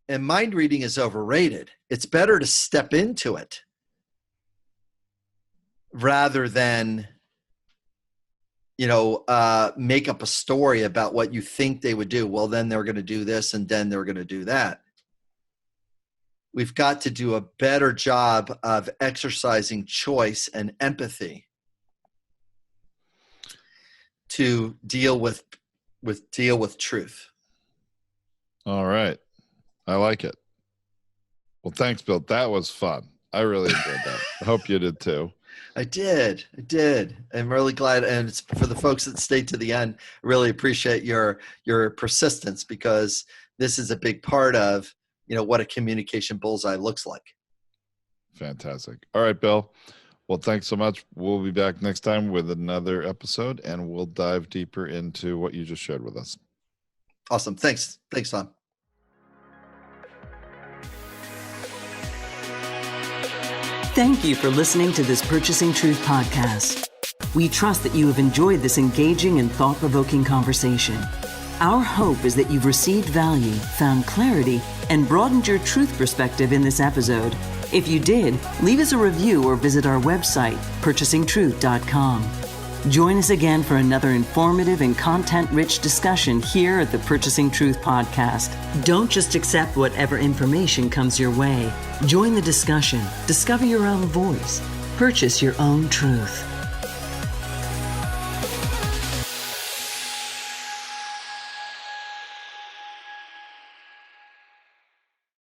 And mind reading is overrated. It's better to step into it rather than, make up a story about what you think they would do. Well, then they're going to do this and then they're going to do that. We've got to do a better job of exercising choice and empathy to deal with truth. All right. I like it. Well, thanks, Bill. That was fun. I really enjoyed that. I hope you did too. I did. I'm really glad. And it's for the folks that stayed to the end, I really appreciate your persistence, because this is a big part of, what a communication bullseye looks like. Fantastic. All right, Bill. Well, thanks so much. We'll be back next time with another episode, and we'll dive deeper into what you just shared with us. Awesome. Thanks, Tom. Thank you for listening to this Purchasing Truth podcast. We trust that you have enjoyed this engaging and thought-provoking conversation. Our hope is that you've received value, found clarity, and broadened your truth perspective in this episode. If you did, leave us a review or visit our website, purchasingtruth.com. Join us again for another informative and content-rich discussion here at the Purchasing Truth podcast. Don't just accept whatever information comes your way. Join the discussion. Discover your own voice. Purchase your own truth.